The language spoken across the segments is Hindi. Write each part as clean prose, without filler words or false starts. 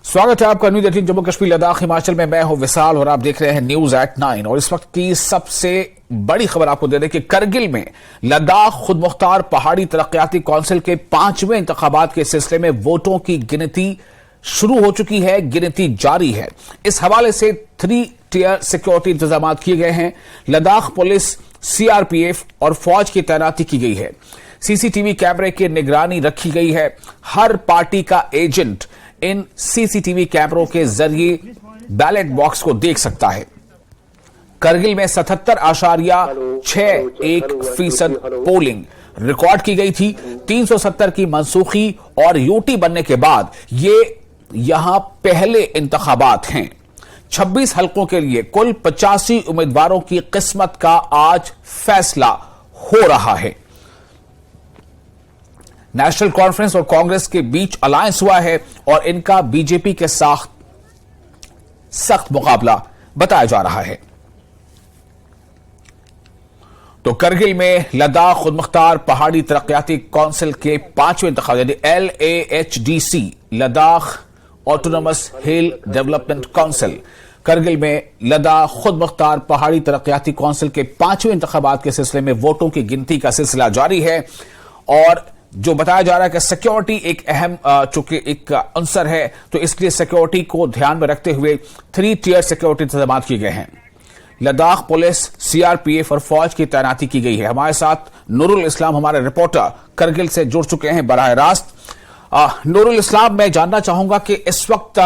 स्वागत है आपका न्यूज 18 जम्मू कश्मीर लद्दाख हिमाचल में। मैं हूं विशाल और आप देख रहे हैं न्यूज एट 9। और इस वक्त की सबसे बड़ी खबर आपको दे दें कि करगिल में लद्दाख खुद मुख्तार पहाड़ी तरक्याती काउंसिल के 5वें इंतखाबात के सिलसिले में वोटों की गिनती शुरू हो चुकी है, गिनती जारी है। इस हवाले से 3 टियर सिक्योरिटी इंतजाम किए गए हैं। लद्दाख पुलिस, सीआरपीएफ और फौज की तैनाती की गई है। सीसीटीवी कैमरे की निगरानी रखी गई है। हर पार्टी का एजेंट इन सीसीटीवी कैमरों के जरिए बैलेट बॉक्स को देख सकता है। करगिल में 77.61% पोलिंग रिकॉर्ड की गई थी। 370 की मनसूखी और यूटी बनने के बाद ये यहां पहले इंतखाबात हैं। 26 हलकों के लिए कुल 85 उम्मीदवारों की किस्मत का आज फैसला हो रहा है। नेशनल कॉन्फ्रेंस और कांग्रेस के बीच अलायंस हुआ है और इनका बीजेपी के साथ सख्त मुकाबला बताया जा रहा है। तो करगिल में लद्दाख खुद मुख्तार पहाड़ी तरक्याती काउंसिल के 5वें इंतखाब यानी LAHDC लद्दाख ऑटोनोमस हिल डेवलपमेंट काउंसिल, करगिल में लद्दाख खुद मुख्तार पहाड़ी तरक्याती काउंसिल के 5वें इंतखाबात के सिलसिले में वोटों की गिनती का सिलसिला जारी है। और जो बताया जा रहा है कि सिक्योरिटी एक अहम चूंकि एक अंसर है, तो इसलिए सिक्योरिटी को ध्यान में रखते हुए 3 टियर सिक्योरिटी इंतजाम किए गए हैं। लद्दाख पुलिस, सीआरपीएफ और फौज की तैनाती की गई है। हमारे साथ नूरुल इस्लाम हमारे रिपोर्टर करगिल से जुड़ चुके हैं बराह रास्त। नूरुल इस्लाम, मैं जानना चाहूंगा कि इस वक्त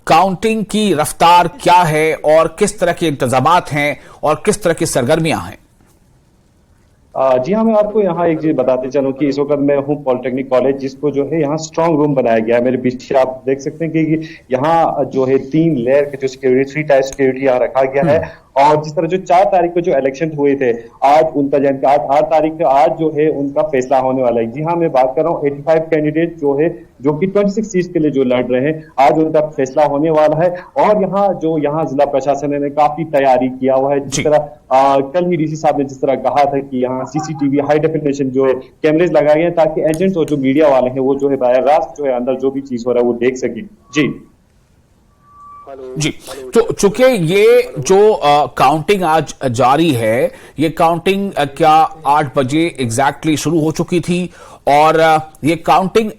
काउंटिंग की रफ्तार क्या है और किस तरह के इंतजामात हैं और किस तरह की सरगर्मियां हैं? जी हाँ, मैं आपको यहाँ एक चीज बताते चलूं कि इस वक्त मैं हूँ पॉलिटेक्निक कॉलेज, जिसको जो है यहाँ स्ट्रांग रूम बनाया गया है। मेरे पीछे आप देख सकते हैं कि यहाँ जो है 3 लेयर का जो सिक्योरिटी, 3 टायर सिक्योरिटी यहाँ रखा गया है। और जिस तरह जो 4 तारीख को जो इलेक्शन हुए थे, आज उनका जन का 8 तारीख को आज जो है उनका फैसला होने वाला है। जी हाँ, मैं बात कर रहा हूँ 85 कैंडिडेट जो है जो कि 26 सीट के लिए जो लड़ रहे हैं, आज उनका फैसला होने वाला है। और यहाँ जिला प्रशासन ने काफी तैयारी किया हुआ है। जिस तरह कल ही डीसी साहब ने जिस तरह कहा था कि यहाँ सीसीटीवी हाई डेफिनेशन जो है कैमरेज लगाए गए हैं ताकि एजेंट्स और जो मीडिया वाले हैं वो जो है बाहर रास्त जो है अंदर जो भी चीज हो रहा है वो देख सके। जी, तो चूंकि ये जो काउंटिंग आज जारी है, ये काउंटिंग क्या 8 बजे एग्जैक्टली शुरू हो चुकी थी और ये काउंटिंग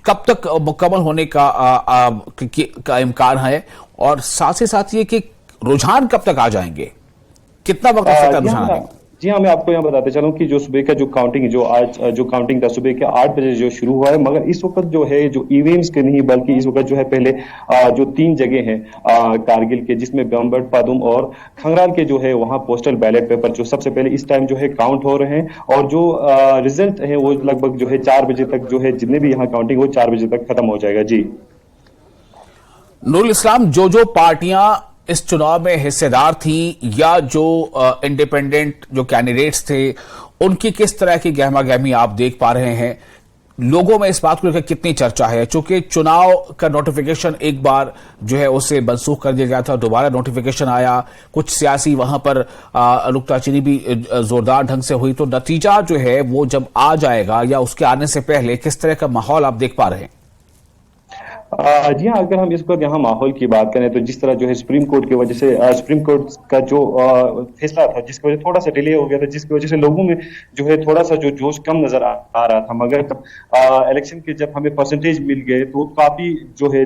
कब तक मुकम्मल होने का इम्कान है? और साथ ही साथ ये कि रुझान कब तक आ जाएंगे, कितना वक्त लग सकता है रुझान आने में? जी हाँ, मैं आपको यहाँ बताते चलूं कि जो सुबह का जो काउंटिंग जो आज जो काउंटिंग था सुबह के 8 बजे जो शुरू हुआ है, मगर इस वक्त जो है जो इवेंट्स के नहीं बल्कि इस वक्त जो है पहले जो 3 जगह हैं कारगिल के, जिसमें बम्बट, पादुम और खंगराल के जो है वहाँ पोस्टल बैलेट पेपर जो सबसे पहले इस टाइम जो है काउंट हो रहे हैं। और जो रिजल्ट है वो लगभग जो है 4 बजे तक जो है जितने भी यहाँ काउंटिंग वो 4 बजे तक खत्म हो जाएगा। जी नूरुल इस्लाम, जो पार्टियां इस चुनाव में हिस्सेदार थी या जो इंडिपेंडेंट जो कैंडिडेट्स थे, उनकी किस तरह की गहमा गहमी आप देख पा रहे हैं? लोगों में इस बात को लेकर कितनी चर्चा है? चूंकि चुनाव का नोटिफिकेशन एक बार जो है उसे मनसूख कर दिया गया था, दोबारा नोटिफिकेशन आया, कुछ सियासी वहां पर नुक्ताचीनी भी जोरदार ढंग से हुई, तो नतीजा जो है वो जब आ जाएगा या उसके आने से पहले किस तरह का माहौल आप देख पा रहे हैं? जी हाँ, अगर हम इस पर यहाँ माहौल की बात करें तो जिस तरह जो है सुप्रीम कोर्ट की वजह से सुप्रीम कोर्ट का जो फैसला था जिसकी वजह से थोड़ा सा डिले हो गया था, जिसकी वजह से लोगों में जो है थोड़ा सा जो जोश कम नजर आ रहा था। मगर इलेक्शन के जब हमें परसेंटेज मिल गए तो काफी जो है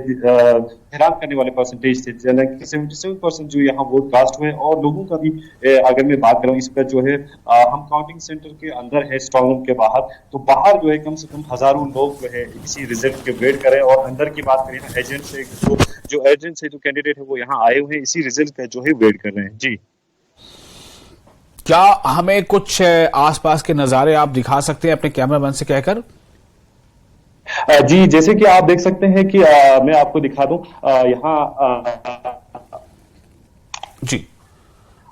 हैरान करने वाले परसेंटेज थे। 77% जो यहाँ वोट कास्ट हुए। और लोगों का भी अगर मैं बात करूँ इस पर जो है हम काउंटिंग सेंटर के अंदर है, स्ट्रांग रूम के बाहर, तो बाहर जो है कम से कम हजारों लोग जो है इसी रिजल्ट के वेट करें। और अंदर की बात करें तो एजेंट से जो कैंडिडेट है वो यहाँ आए हुए हैं इसी रिजल्ट का जो है वेट कर रहे हैं। जी, क्या हमें कुछ आसपास के नजारे आप दिखा सकते हैं अपने कैमरामैन से कहकर? जी, जैसे कि आप देख सकते हैं कि मैं आपको दिखा दूं यहाँ जी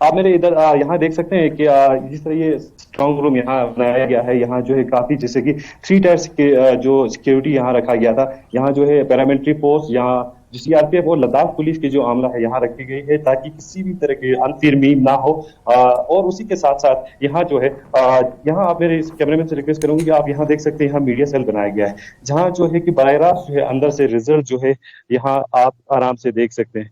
आप मेरे इधर यहाँ देख सकते हैं कि जिस तरह ये स्ट्रांग रूम यहाँ बनाया गया है, यहाँ जो है काफी जैसे कि 3 टायर्स के जो सिक्योरिटी यहाँ रखा गया था। यहाँ जो है पैरामिलिट्री फोर्स, यहाँ जो सीआरपीएफ और लद्दाख पुलिस की जो आमला है यहाँ रखी गई है, ताकि किसी भी तरह की अनफिरमी ना हो। और उसी के साथ साथ यहाँ जो है यहाँ आप मेरे इस कैमरामैन से रिक्वेस्ट करूंगी कि आप यहाँ देख सकते हैं, यहाँ मीडिया सेल बनाया गया है, जहाँ जो है कि बराह रास्त जो है अंदर से रिजल्ट जो है यहाँ आप आराम से देख सकते हैं।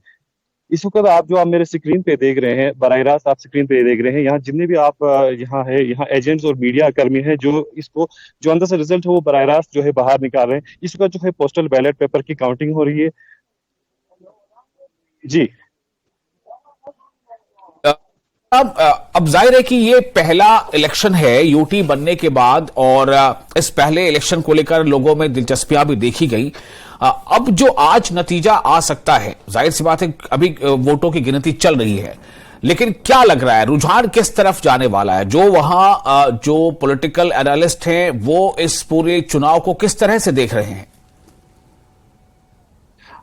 इस वक्त आप मेरे स्क्रीन पे देख रहे हैं, बराह रास्त आप स्क्रीन पे देख रहे हैं, यहाँ जितने भी आप यहाँ है, यहाँ एजेंट्स और मीडिया कर्मी हैं जो इसको जो अंदर से रिजल्ट है वो बराह रास्त जो है बाहर निकाल रहे हैं। इस वक्त जो है पोस्टल बैलेट पेपर की काउंटिंग हो रही है। जी अब जाहिर है कि ये पहला इलेक्शन है यूटी बनने के बाद, और इस पहले इलेक्शन को लेकर लोगों में दिलचस्पियां भी देखी गई। अब जो आज नतीजा आ सकता है, जाहिर सी बात है अभी वोटों की गिनती चल रही है, लेकिन क्या लग रहा है रुझान किस तरफ जाने वाला है? जो वहां जो पॉलिटिकल एनालिस्ट हैं वो इस पूरे चुनाव को किस तरह से देख रहे हैं?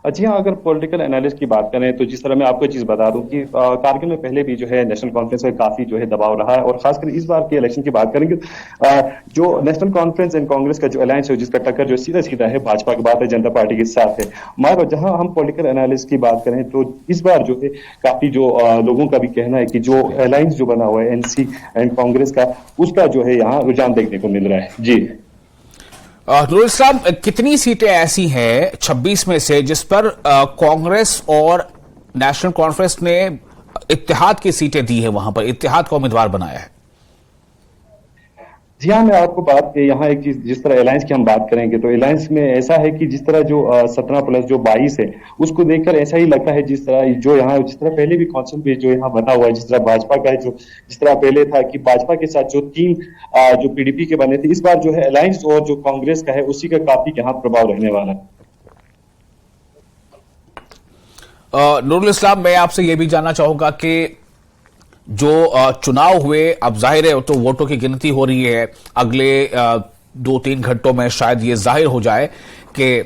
जी हाँ, अगर पॉलिटिकल एनालिस्ट की बात करें तो जिस तरह मैं आपको चीज बता दूं कि कारगिल में पहले भी जो है नेशनल कॉन्फ्रेंस का काफी जो है दबाव रहा है, और खासकर इस बार के इलेक्शन की बात करेंगे जो नेशनल कॉन्फ्रेंस एंड कांग्रेस का जो अलायंस है, जिसका टक्कर जो सीधा सीधा है भाजपा की भारतीय जनता पार्टी के साथ है। मगर जहां हम पॉलिटिकल एनालिस्ट की बात करें तो इस बार जो है काफी जो लोगों का भी कहना है कि जो अलायंस जो बना हुआ है एनसी एंड कांग्रेस का, उसका जो है यहाँ रुझान देखने को मिल रहा है। जी नूरुल इस्लाम, कितनी सीटें ऐसी हैं 26 में से जिस पर कांग्रेस और नेशनल कॉन्फ्रेंस ने इत्तेहाद की सीटें दी है, वहां पर इत्तेहाद का उम्मीदवार बनाया है? जी हाँ, मैं आपको बात यहाँ एक चीज, जिस तरह अलायंस की हम बात करेंगे तो अलायंस में ऐसा है कि जिस तरह जो 17 प्लस जो 22 है उसको देखकर ऐसा ही लगता है जिस तरह जो यहाँ जिस तरह पहले भी कौंसिल पे जो यहाँ बना हुआ है, जिस तरह भाजपा का है, जो जिस तरह पहले था कि भाजपा के साथ जो 3 जो पीडीपी के बने थे, इस बार जो है अलायंस और जो कांग्रेस का है उसी का काफी यहाँ प्रभाव रहने वाला है। नूरुल इस्लाम, मैं आपसे यह भी जानना चाहूंगा कि जो चुनाव हुए, अब जाहिर है तो वोटों की गिनती हो रही है, अगले 2-3 घंटों में शायद ये जाहिर हो जाए कि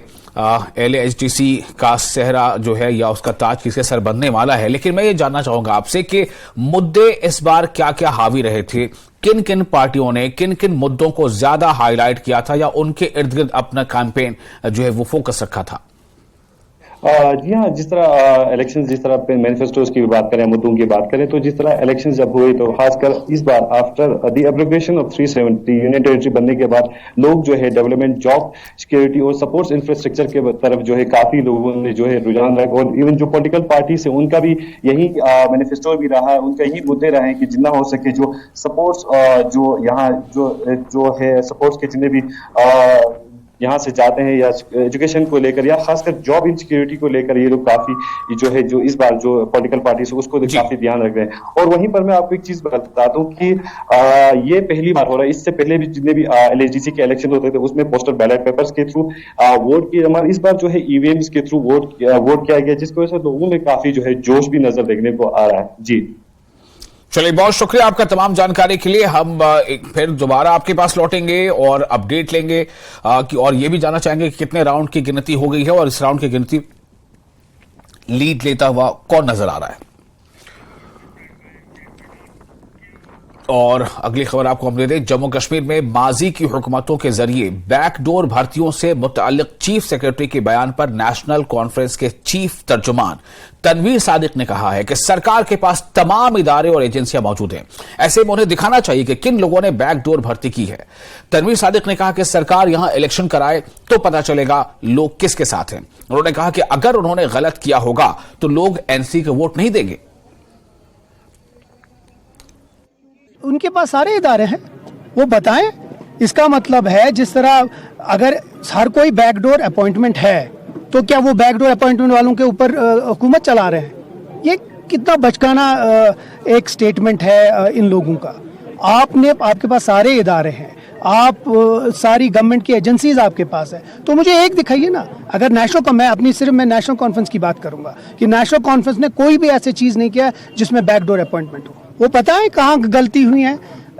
LAHDC का सेहरा जो है या उसका ताज किसके सर बनने वाला है। लेकिन मैं ये जानना चाहूंगा आपसे कि मुद्दे इस बार क्या क्या हावी रहे थे, किन किन पार्टियों ने किन किन मुद्दों को ज्यादा हाईलाइट किया था या उनके इर्द गिर्द अपना कैंपेन जो है वो फोकस रखा था? जी हाँ, जिस तरह इलेक्शन, जिस तरह मैनिफेस्टोज की बात करें, मुद्दों की बात करें, तो जिस तरह इलेक्शन जब हुए तो खासकर इस बार after the abrogation of 370 union territory बनने के बाद लोग जो है डेवलपमेंट, जॉब सिक्योरिटी और सपोर्ट्स इंफ्रास्ट्रक्चर के तरफ जो है काफी लोगों ने जो है रुझान रखा, और इवन जो पॉलिटिकल पार्टी से उनका भी यही मैनिफेस्टो भी रहा है, उनका यही मुद्दे रहे हैं कि जितना हो सके जो सपोर्ट्स जो यहाँ जो है सपोर्ट्स के जितने भी यहाँ से जाते हैं या एजुकेशन को लेकर या खासकर जॉब इनसिक्योरिटी को लेकर, ये लोग काफी जो है जो इस बार जो पॉलिटिकल पार्टी से उसको काफी ध्यान रख रहे हैं। और वहीं पर मैं आपको एक चीज बता दूं कि ये पहली बार हो रहा है, इससे पहले भी जितने भी LAHDC के इलेक्शन होते थे उसमें पोस्टल बैलेट पेपर्स के थ्रू वोट किए, हमारे इस बार जो है ईवीएम्स के थ्रू वोट किया गया, जिसकी वजह से लोगों में काफी जो है जोश भी नजर देखने को आ रहा है। जी चलिए, बहुत शुक्रिया आपका तमाम जानकारी के लिए। हम फिर दोबारा आपके पास लौटेंगे और अपडेट लेंगे और ये भी जानना चाहेंगे कि कितने राउंड की गिनती हो गई है और इस राउंड की गिनती लीड लेता हुआ कौन नजर आ रहा है। और अगली खबर आपको हम दे दें, जम्मू कश्मीर में माजी की हुकूमतों के जरिए बैकडोर भर्तियों से मुतअल्लिक चीफ सेक्रेटरी के बयान पर नेशनल कॉन्फ्रेंस के चीफ तर्जुमान तनवीर सादिक ने कहा है कि सरकार के पास तमाम इदारे और एजेंसियां मौजूद हैं, ऐसे में उन्हें दिखाना चाहिए कि किन लोगों ने बैकडोर भर्ती की है। तनवीर सादिक ने कहा कि सरकार यहां इलेक्शन कराए तो पता चलेगा लोग किसके साथ हैं। उन्होंने कहा कि अगर उन्होंने गलत किया होगा तो लोग एनसी के वोट नहीं देंगे। उनके पास सारे इदारे हैं, वो बताएं। इसका मतलब है जिस तरह अगर हर कोई बैकडोर अपॉइंटमेंट है तो क्या वो बैकडोर अपॉइंटमेंट वालों के ऊपर हुकूमत चला रहे हैं? ये कितना बचकाना एक स्टेटमेंट है इन लोगों का। आपके पास सारे इदारे हैं, आप सारी गवर्नमेंट की एजेंसीज आपके पास है, तो मुझे एक दिखाइए ना। अगर मैं नेशनल कॉन्फ्रेंस की बात करूंगा कि नेशनल कॉन्फ्रेंस ने कोई भी ऐसी चीज नहीं किया जिसमें बैकडोर अपॉइंटमेंट हो। वो पता है कहाँ गलती हुई है,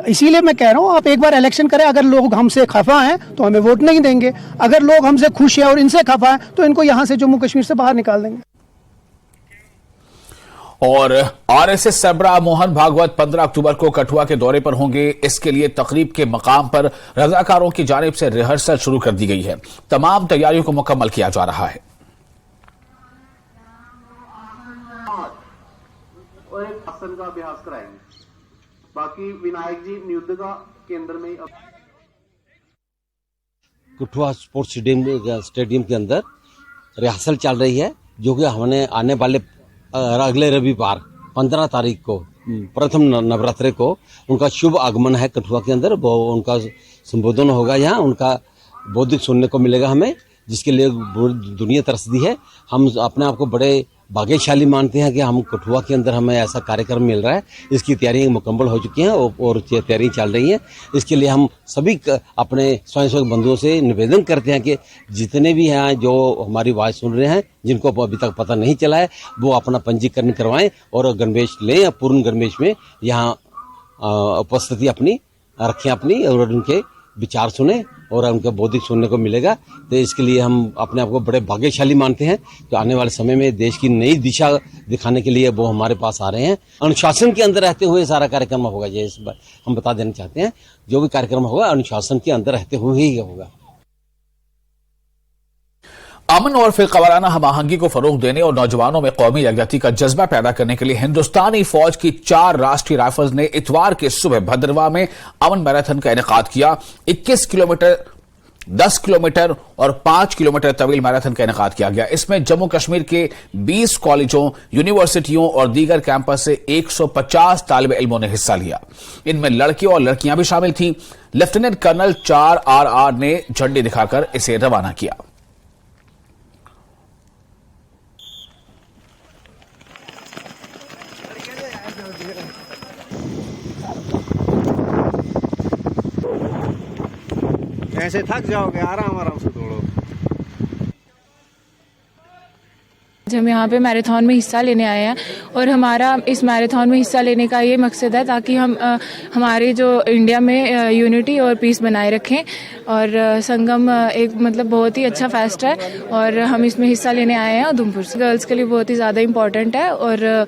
इसीलिए मैं कह रहा हूँ आप एक बार इलेक्शन करें। अगर लोग हमसे खफा हैं तो हमें वोट नहीं देंगे, अगर लोग हमसे खुश हैं और इनसे खफा हैं तो इनको यहाँ से जम्मू कश्मीर से बाहर निकाल देंगे। और आरएसएस सरबराह मोहन भागवत 15 अक्टूबर को कठुआ के दौरे पर होंगे। इसके लिए तकरीब के मकाम पर रजाकारों की जानिब से रिहर्सल शुरू कर दी गई है। तमाम तैयारियों को मुकम्मल किया जा रहा है। और एक आसन का अभ्यास कराएंगे। बाकी विनायक जी नियुद्ध केंद्र में कठुआ स्पोर्ट्स स्टेडियम के अंदर रिहर्सल चल रही है, जो कि हमने आने वाले अगले रविवार 15 तारीख को प्रथम नवरात्रि को उनका शुभ आगमन है कठुआ के अंदर। वो उनका संबोधन होगा, यहाँ उनका बौद्धिक सुनने को मिलेगा हमें, जिसके लिए दुनिया तरसती है। हम अपने आप को बड़े भाग्यशाली मानते हैं कि हम कठुआ के अंदर हमें ऐसा कार्यक्रम मिल रहा है। इसकी तैयारियां मुकम्मल हो चुकी हैं और तैयारियां चल रही हैं। इसके लिए हम सभी अपने स्वयंसेवक बंधुओं से निवेदन करते हैं कि जितने भी हैं जो हमारी आवाज़ सुन रहे हैं, जिनको अभी तक पता नहीं चला है, वो अपना पंजीकरण करवाएं और गणवेश लें या पूर्ण गणवेश में यहाँ उपस्थिति अपनी रखें अपनी, और उनके विचार सुने और उनका बौद्धिक सुनने को मिलेगा। तो इसके लिए हम अपने आप को बड़े भाग्यशाली मानते हैं कि आने वाले समय में देश की नई दिशा दिखाने के लिए वो हमारे पास आ रहे हैं। अनुशासन के अंदर रहते हुए सारा कार्यक्रम होगा। ये इस बार हम बता देना चाहते हैं, जो भी कार्यक्रम होगा अनुशासन के अंदर रहते हुए ही होगा। अमन और फिरकावाराना हम-आहंगी को फरोग देने और नौजवानों में कौमी यकजहती का जज्बा पैदा करने के लिए हिंदुस्तानी फौज की 4 राष्ट्रीय राइफल्स ने इतवार के सुबह भद्रवाह में अमन मैराथन का इनेकाद किया। 21 किलोमीटर, 10 किलोमीटर और 5 किलोमीटर तवील मैराथन का इनेकाद किया गया। इसमें जम्मू कश्मीर के 20 कॉलेजों, यूनिवर्सिटियों और दीगर कैंपस से 150 तालिब इल्मों ने हिस्सा लिया। इनमें लड़के और लड़कियां भी शामिल थीं। लेफ्टिनेंट कर्नल 4RR ने झंडी दिखाकर इसे रवाना किया। ऐसे थक जाओगे, आराम आराम से दौड़ो। हम यहाँ पे मैराथन में हिस्सा लेने आए हैं और हमारा इस मैराथन में हिस्सा लेने का ये मकसद है ताकि हम हमारे जो इंडिया में यूनिटी और पीस बनाए रखें। और संगम एक मतलब बहुत ही अच्छा फेस्ट है और हम इसमें हिस्सा लेने आए हैं उधमपुर से। गर्ल्स के लिए बहुत ही ज़्यादा इम्पोर्टेंट है और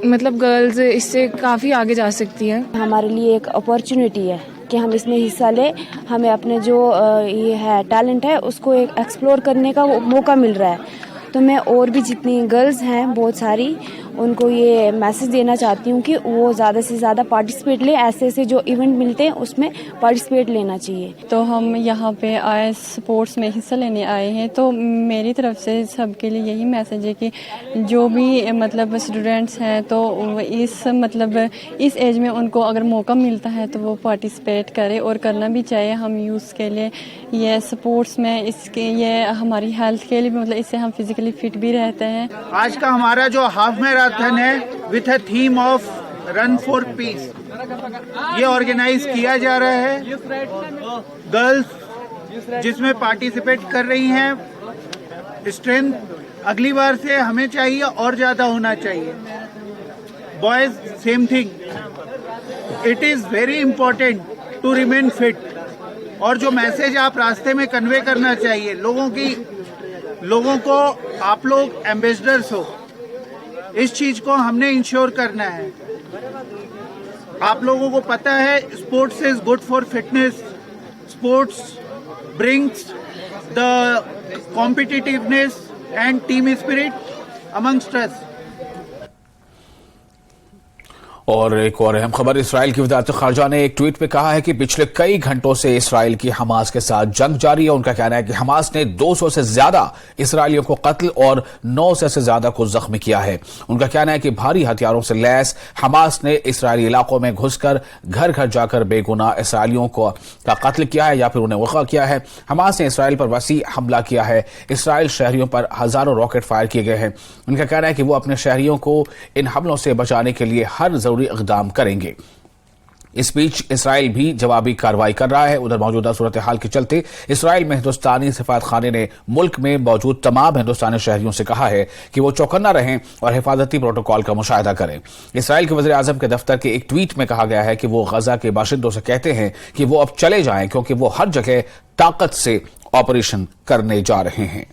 मतलब गर्ल्स इससे काफ़ी आगे जा सकती हैं। हमारे लिए एक अपॉर्चुनिटी है कि हम इसमें हिस्सा लें। हमें अपने जो ये है टैलेंट है उसको एक एक्सप्लोर करने का मौका मिल रहा है। तो मैं और भी जितनी गर्ल्स हैं बहुत सारी, उनको ये मैसेज देना चाहती हूँ कि वो ज़्यादा से ज़्यादा पार्टिसिपेट लें। ऐसे जो इवेंट मिलते हैं उसमें पार्टिसिपेट लेना चाहिए। तो हम यहाँ पे आए स्पोर्ट्स में हिस्सा लेने आए हैं, तो मेरी तरफ से सबके लिए यही मैसेज है कि जो भी मतलब स्टूडेंट्स हैं तो इस एज में उनको अगर मौका मिलता है तो वो पार्टिसिपेट करें और करना भी चाहिए। हम यूथ के लिए ये स्पोर्ट्स में इसके ये हमारी हेल्थ के लिए मतलब इससे हम फिजिकली फिट भी रहते हैं। आज का हमारा जो हाफ मैराथन है with a theme of run for piece, ये ऑर्गेनाइज किया जा रहा है। गर्ल्स जिसमें पार्टिसिपेट कर रही हैं। स्ट्रेंथ अगली बार से हमें चाहिए और ज्यादा होना चाहिए। Boys same thing. It is very important to remain fit. और जो मैसेज आप रास्ते में कन्वे करना चाहिए लोगों को, आप लोग एम्बेसडर्स हो, इस चीज को हमने इंश्योर करना है। आप लोगों को पता है sports is good for fitness. Sports brings the competitiveness and team spirit amongst अस। और एक और अहम खबर, इसराइल की वज़ारत ख़ारजा ने एक ट्वीट में कहा है कि पिछले कई घंटों से इसराइल की हमास के साथ जंग जारी है। उनका कहना है कि हमास ने 200 से ज्यादा इसराइलियों को कत्ल और 900 से ज्यादा को जख्मी किया है। उनका कहना है कि भारी हथियारों से लैस हमास ने इसराइली इलाकों में घुसकर घर घर जाकर बेगुनाह इसराइलियों का कत्ल किया है या फिर उन्हें वक़ा किया है। हमास ने इसराइल पर वसी हमला किया है। इसराइल शहरियों पर हजारों रॉकेट फायर किए गए हैं। उनका कहना है कि वो अपने शहरियों को इन हमलों से बचाने के लिए हर जरूरी इक़दाम करेंगे। इस बीच इसराइल भी जवाबी कार्रवाई कर रहा है। उधर मौजूदा सूरत हाल के चलते इसराइल में हिंदुस्तानी सिफारत खाने ने मुल्क में मौजूद तमाम हिंदुस्तानी शहरियों से कहा है कि वो चौकन्ना रहें और हिफाजती प्रोटोकॉल का मुशाहिदा करें। इसराइल के वज़ीर आज़म के दफ्तर के एक ट्वीट में कहा गया है कि वो गजा के बाशिंदों से कहते हैं कि वो अब चले जाएं क्योंकि वो हर जगह ताकत से ऑपरेशन करने जा रहे हैं।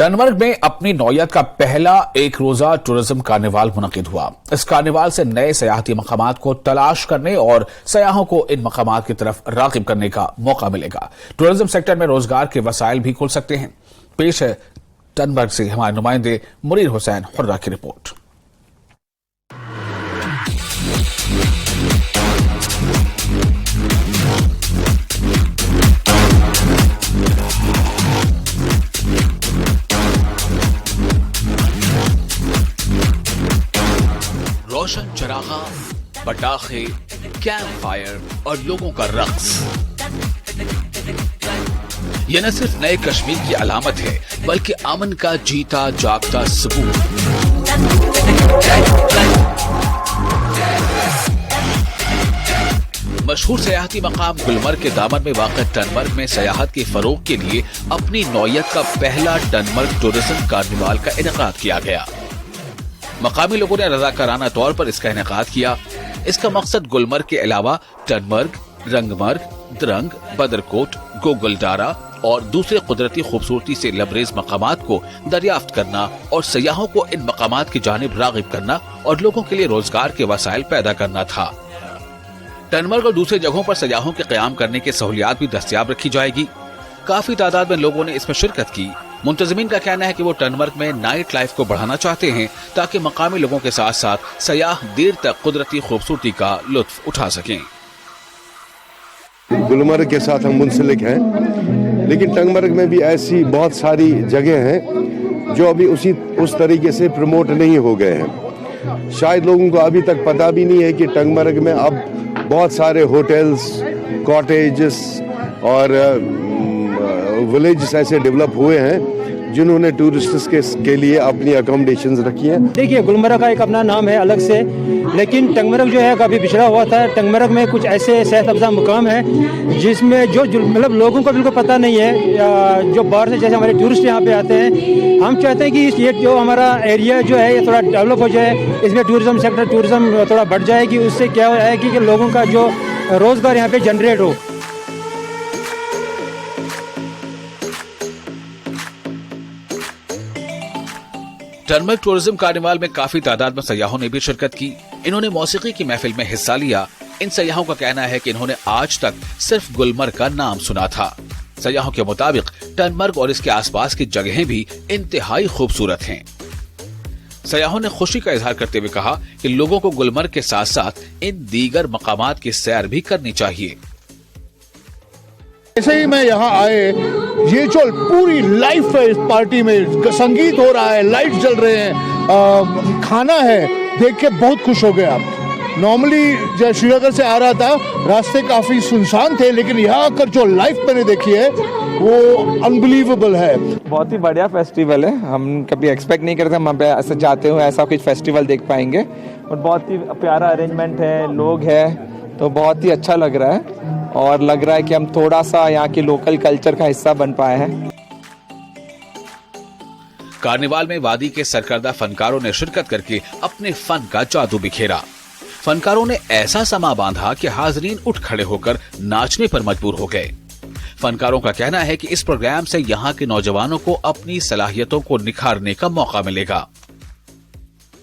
टनमर्ग में अपनी नौयत का पहला एक रोजा टूरिज्म कार्निवाल मुनक्किद हुआ। इस कार्निवाल से नए सयाहती मकामात को तलाश करने और सयाहों को इन मकामात की तरफ राग़िब करने का मौका मिलेगा। टूरिज्म सेक्टर में रोजगार के वसाइल भी खुल सकते हैं। पेश है टनमर्ग से हमारे नुमाइंदे मुनीर हुसैन हुर्रा की रिपोर्ट। रोशन चरागा, पटाखे, कैंप फायर और लोगों का रक्स, यह न सिर्फ नए कश्मीर की अलामत है बल्कि अमन का जीता जागता सबूत। मशहूर सयाहती मकाम गुलमर्ग के दामन में वाक़ टनमर्ग में सयाहत के फरोग के लिए अपनी नौयत का पहला टनमर्ग टूरिज्म कार्निवाल का इनेकाद किया गया। मकामी लोगों ने रज़ाकाराना तौर पर इसका इनेकाद किया। इसका मकसद गुलमर्ग के अलावा टनमर्ग, रंगमर्ग, द्रंग, बदरकोट, गोगलडारा और दूसरे कुदरती खूबसूरती से लबरेज मकामात को दरियाफ्त करना और सयाहों को इन मकामात की जानिब राग़िब करना और लोगों के लिए रोजगार के वसाइल पैदा करना था। टनमर्ग और दूसरे जगहों पर सयाहों के क़याम करने की सहूलियात भी दस्तयाब रखी जाएगी। काफी तादाद में लोगों ने इसमें शिरकत की। मुंतज़मीन का कहना है कि वो टनमर्ग में नाइट लाइफ को बढ़ाना चाहते हैं ताकि मकामी लोगों के साथ साथ सयाह देर तक कुदरती खूबसूरती का लुत्फ उठा सकें। गुलमर्ग के साथ हम मुंसलिक हैं, लेकिन टनमर्ग में भी ऐसी बहुत सारी जगह हैं जो अभी उस तरीके से प्रमोट नहीं हो गए हैं। शायद लोगों को अभी तक पता भी नहीं है कि टनमर्ग में अब बहुत सारे होटल्स, कॉटेजेस और विलेज ऐसे डेवलप हुए हैं जिन्होंने टूरिस्ट्स के लिए अपनी अकोमोडेशंस रखी हैं। देखिए, गुलमर्ग का एक अपना नाम है अलग से, लेकिन टनमर्ग जो है काफ़ी पिछड़ा हुआ था। टनमर्ग में कुछ ऐसे सेहत अफजा मुकाम है जिसमें जो मतलब लोगों को बिल्कुल पता नहीं है। जो बाहर से जैसे हमारे टूरिस्ट यहाँ पे आते हैं, हम चाहते हैं कि ये जो हमारा एरिया जो है ये थोड़ा डेवलप हो जाए, इसमें टूरिज्म सेक्टर टूरिज्म थोड़ा बढ़ जाएगी। उससे क्या हो जाए कि लोगों का जो रोज़गार यहाँ पे जनरेट हो। टनमर्ग टूरिज्म कार्निवाल में काफी तादाद में सयाहों ने भी शिरकत की। इन्होंने मौसीकी की महफिल में हिस्सा लिया। इन सयाहों का कहना है कि इन्होंने आज तक सिर्फ गुलमर्ग का नाम सुना था। सयाहों के मुताबिक टनमर्ग और इसके आसपास की जगहें भी इंतहाई खूबसूरत हैं। सयाहों ने खुशी का इजहार करते हुए कहा कि लोगों को गुलमर्ग के साथ साथ इन दीगर मकामात की सैर भी करनी चाहिए। जैसे ही मैं यहाँ आए, ये जो पूरी लाइफ है इस पार्टी में, संगीत हो रहा है, लाइट जल रहे हैं, खाना है, देख के बहुत खुश हो गया। नॉर्मली जब श्रीनगर से आ रहा था, रास्ते काफी सुनसान थे, लेकिन यहाँ आकर जो लाइफ मैंने देखी है वो अनबिलीवेबल है। बहुत ही बढ़िया फेस्टिवल है। हम कभी एक्सपेक्ट नहीं करते हम वहाँ पे ऐसे जाते हुए ऐसा कुछ फेस्टिवल देख पाएंगे, और बहुत ही प्यारा अरेंजमेंट है, लोग हैं, तो बहुत ही अच्छा लग रहा है और लग रहा है कि हम थोड़ा सा यहाँ के लोकल कल्चर का हिस्सा बन पाए हैं। कार्निवाल में वादी के सरकर्दा फनकारों ने शिरकत करके अपने फन का जादू बिखेरा। फनकारों ने ऐसा समा बांधा कि हाजरीन उठ खड़े होकर नाचने पर मजबूर हो गए। फनकारों का कहना है कि इस प्रोग्राम से यहाँ के नौजवानों को अपनी सलाहियतों को निखारने का मौका मिलेगा।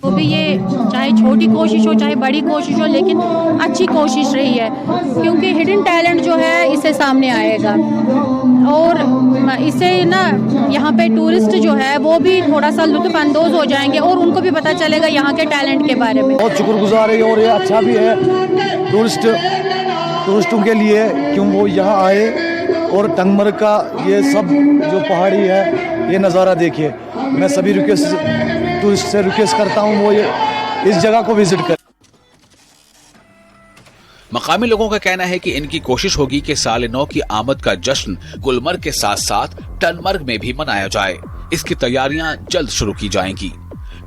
वो भी ये चाहे छोटी कोशिश हो चाहे बड़ी कोशिश हो, लेकिन अच्छी कोशिश रही है, क्योंकि हिडन टैलेंट जो है इससे सामने आएगा और इससे ना यहाँ पे टूरिस्ट जो है वो भी थोड़ा सा लुत्फ अंदोज हो जाएंगे और उनको भी पता चलेगा यहाँ के टैलेंट के बारे में। बहुत शुक्रगुजार है और ये अच्छा भी है टूरिस्टों के लिए, क्यों वो यहाँ आए और टनमर्ग का ये सब जो पहाड़ी है ये नज़ारा देखिए। मैं सभी टूरिस्ट से रिक्वेस्ट करता हूँ वो इस जगह को विजिट करें। मकामी लोगों का कहना है कि इनकी कोशिश होगी कि साल नौ की आमद का जश्न गुलमर्ग के साथ साथ टनमर्ग में भी मनाया जाए। इसकी तैयारियां जल्द शुरू की जाएंगी।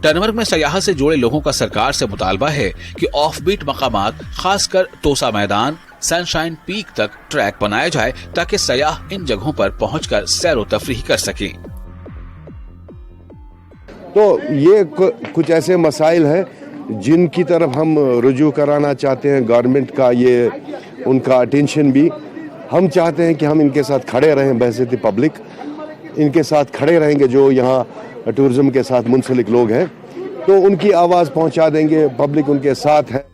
टनमर्ग में सयाहत से जुड़े लोगों का सरकार से मुतालबा है कि ऑफबीट मकामात, खासकर तोसा मैदान, सनशाइन पीक तक ट्रैक बनाया जाए ताकि सयाह इन जगहों पर पहुंचकर सैरो तफरीह कर सकें। तो ये कुछ ऐसे मसाइल हैं जिनकी तरफ हम रुजू कराना चाहते हैं गवर्नमेंट का, ये उनका अटेंशन भी हम चाहते हैं कि हम इनके साथ खड़े रहें बहसीत पब्लिक, इनके साथ खड़े रहेंगे, जो यहाँ टूरिज्म के साथ मुंसलिक लोग हैं, तो उनकी आवाज़ पहुंचा देंगे। पब्लिक उनके साथ है।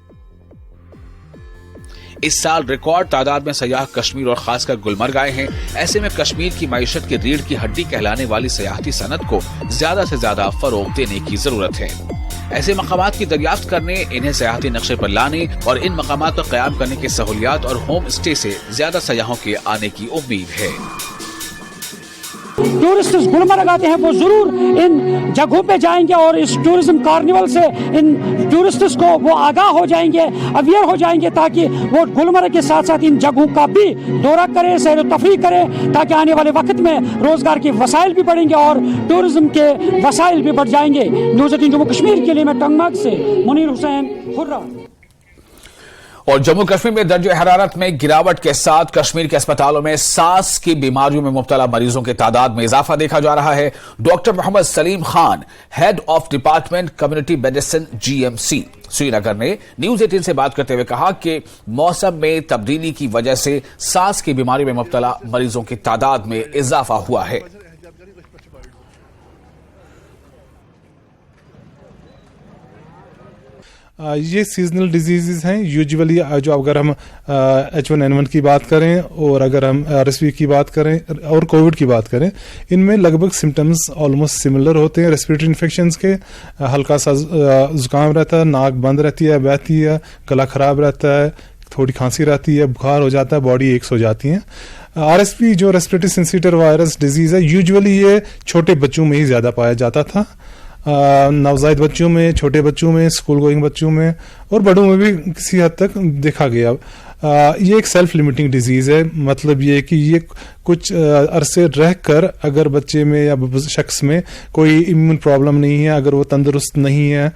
इस साल रिकॉर्ड तादाद में सयाह कश्मीर और खासकर गुलमर्ग आए हैं। ऐसे में कश्मीर की मईशत की रीढ़ की हड्डी कहलाने वाली सयाहती सनत को ज्यादा से ज्यादा फरोग देने की जरूरत है। ऐसे मकामात की दरियाफ्त करने, इन्हें सयाहती नक्शे पर लाने और इन मकामात पर क़याम करने की सहूलियात और होम स्टे से ज्यादा सयाहों के आने की उम्मीद है। टूरिस्ट गुलमर्ग आते हैं वो जरूर इन जगहों पे जाएंगे और इस टूरिज्म कार्निवल से इन टूरिस्ट्स को वो आगाह हो जाएंगे, अवेयर हो जाएंगे, ताकि वो गुलमर्ग के साथ साथ इन जगहों का भी दौरा करें, सैर तफरीह करें, ताकि आने वाले वक्त में रोजगार के वसाइल भी बढ़ेंगे और टूरिज्म के वसाइल भी बढ़ जाएंगे। न्यूज़ 18 जम्मू कश्मीर के लिए मैं टंगमर्ग से मुनीर हुसैन हुर्रा। और जम्मू कश्मीर में दर्जे हरारत में गिरावट के साथ कश्मीर के अस्पतालों में सांस की बीमारियों में मुब्तला मरीजों की तादाद में इजाफा देखा जा रहा है। Doctor Mohammad Salim Khan, head of department community medicine GMC Srinagar ने न्यूज़ 18 से बात करते हुए कहा कि मौसम में तब्दीली की वजह से सांस की बीमारी में मुब्तला मरीजों की तादाद में इजाफा हुआ है। ये सीजनल डिजीज़ हैं यूजुअली, जो अगर हम H1N1 की बात करें और अगर हम RSV की बात करें और कोविड की बात करें, इनमें लगभग सिम्टम्स ऑलमोस्ट सिमिलर होते हैं। रेस्पिरेटरी इन्फेक्शंस के हल्का सा जुकाम रहता है, नाक बंद रहती है, बहती है, गला ख़राब रहता है, थोड़ी खांसी रहती है, बुखार हो जाता है, बॉडी एक्स हो जाती है। RSV जो रेस्पिरेटरी सिंसिटिव वायरस डिजीज़ है, यूजुअली ये छोटे बच्चों में ही ज़्यादा पाया जाता था। नवजायद बच्चों में, छोटे बच्चों में, स्कूल गोइंग बच्चों में और बड़ों में भी किसी हद तक देखा गया। ये एक सेल्फ लिमिटिंग डिजीज़ है, मतलब ये कि ये कुछ अरसे रहकर अगर बच्चे में या शख्स में कोई इम्यून प्रॉब्लम नहीं है, अगर वो तंदुरुस्त नहीं है,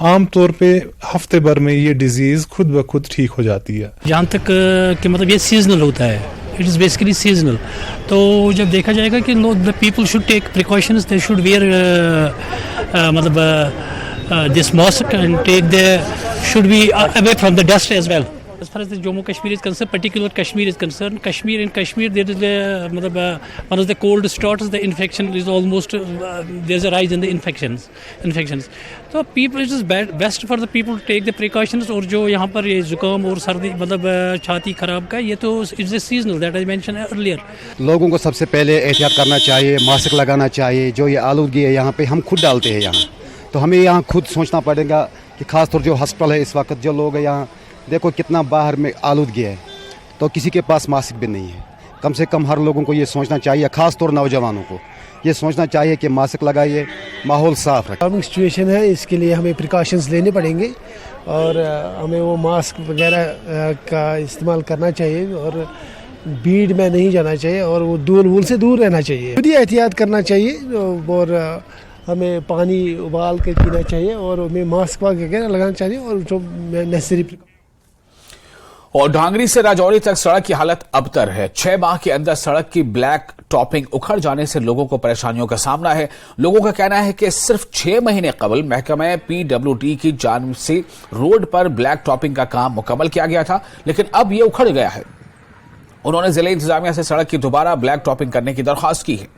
आम तौर पे हफ्ते भर में ये डिजीज़ खुद ब खुद ठीक हो जाती है। जहाँ तक कि मतलब ये सीजनल होता है, इट इज़ बेसिकली सीजनल। तो जब देखा जाएगा कि the people should take precautions, they should wear मतलब this mask and take the should be away from the dust as well. As far as the Jammu Kashmir is concerned, particular Kashmir is concerned, in Kashmir there is one of the coldest starts, the infection is almost there's a rise in the infections. So people, it is best for the people to take the precautions। और जो यहाँ पर ये जुकाम और सर्दी मतलब छाती खराब का, ये तो it's a seasonal that I mentioned earlier। लोगों को सबसे पहले एहतियात करना चाहिए, मास्क लगाना चाहिए। जो ये आलूदगी है यहाँ पे हम खुद डालते हैं यहाँ, तो हमें यहाँ खुद सोचना पड़ेगा कि खासतौर जो हॉस्पिटल है इस वक्त, जो लोग हैं यहाँ, देखो कितना बाहर में आलूदगी है, तो किसी के पास मास्क भी नहीं है। कम से कम हर लोगों को ये सोचना चाहिए, खास तौर नौजवानों को ये सोचना चाहिए कि मास्क लगाइए, माहौल साफ रखें। वार्मिंग सिचुएशन है, इसके लिए हमें प्रिकॉशंस लेने पड़ेंगे और हमें वो मास्क वगैरह का इस्तेमाल करना चाहिए और भीड़ में नहीं जाना चाहिए और वो धूल से दूर रहना चाहिए। खुद ही एहतियात करना चाहिए और हमें पानी उबाल के पीना चाहिए और हमें मास्क वगैरह लगाना चाहिए और जो नेसेसरी। और ढांगरी से राजौरी तक सड़क की हालत अबतर है। 6 माह के अंदर सड़क की ब्लैक टॉपिंग उखड़ जाने से लोगों को परेशानियों का सामना है। लोगों का कहना है कि सिर्फ 6 महीने कबल महकमा PWD की जानिब से रोड पर ब्लैक टॉपिंग का काम मुकम्मल किया गया था, लेकिन अब यह उखड़ गया है। उन्होंने जिले इंतजामिया से सड़क की दोबारा ब्लैक टॉपिंग करने की दरख्वास्त की है।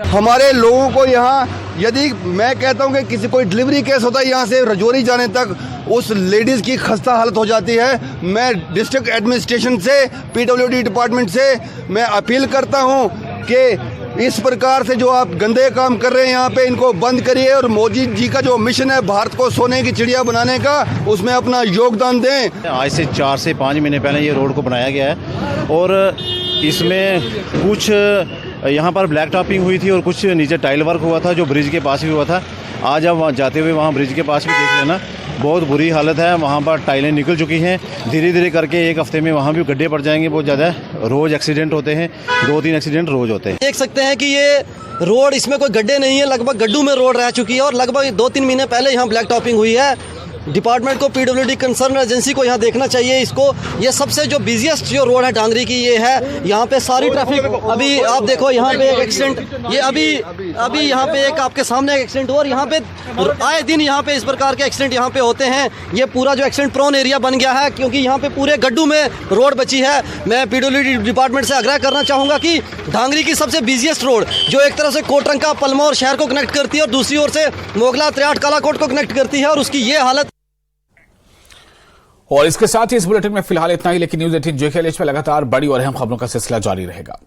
हमारे लोगों को यहाँ, यदि मैं कहता हूँ कि किसी कोई डिलीवरी केस होता है यहाँ से राजौरी जाने तक, उस लेडीज़ की खस्ता हालत हो जाती है। मैं डिस्ट्रिक्ट एडमिनिस्ट्रेशन से, PWD डिपार्टमेंट से मैं अपील करता हूँ कि इस प्रकार से जो आप गंदे काम कर रहे हैं यहाँ पे, इनको बंद करिए और मोदी जी का जो मिशन है भारत को सोने की चिड़िया बनाने का, उसमें अपना योगदान दें। आज से 4 से 5 महीने पहले ये रोड को बनाया गया है और इसमें कुछ यहाँ पर ब्लैक टॉपिंग हुई थी और कुछ नीचे टाइल वर्क हुआ था जो ब्रिज के पास भी हुआ था। आज आप वहाँ जाते हुए वहाँ ब्रिज के पास भी देख लेना, बहुत बुरी हालत है। वहाँ पर टाइलें निकल चुकी हैं। धीरे धीरे करके 1 हफ्ते में वहाँ भी गड्ढे पड़ जाएंगे बहुत ज़्यादा। रोज़ एक्सीडेंट होते हैं, 2-3 एक्सीडेंट रोज़ होते हैं। देख सकते हैं कि ये रोड, इसमें कोई गड्ढे नहीं है, लगभग गड्ढों में रोड रह चुकी है और लगभग 2-3 महीने पहले यहाँ ब्लैक टॉपिंग हुई है। डिपार्टमेंट को, पीडब्ल्यूडी कंसर्न एजेंसी को यहाँ देखना चाहिए इसको। ये सबसे जो बिजिएस्ट जो रोड है डांगरी की ये है। यहाँ पे सारी ट्रैफिक, अभी आप देखो यहाँ पे एक एक्सीडेंट, ये अभी यहाँ पे एक आपके सामने एक एक्सीडेंट हुआ और यहाँ पे आए दिन यहाँ पे इस प्रकार के एक्सीडेंट यहाँ पे होते हैं। ये पूरा जो एक्सीडेंट प्रोन एरिया बन गया है क्योंकि यहाँ पे पूरे गड्ढों में रोड बची है। मैं पीडब्ल्यूडी डिपार्टमेंट से आग्रह करना चाहूँगा कि डांगरी की सबसे बिजिएस्ट रोड जो एक तरफ से कोटरंका, पलमा और शहर को कनेक्ट करती है और दूसरी ओर से मोगला, त्रियाट, कालाकोट को कनेक्ट करती है और उसकी ये हालत। और इसके साथ ही इस बुलेटिन में फिलहाल इतना ही, लेकिन न्यूज 18 JKLH में लगातार बड़ी और अहम खबरों का सिलसिला जारी रहेगा।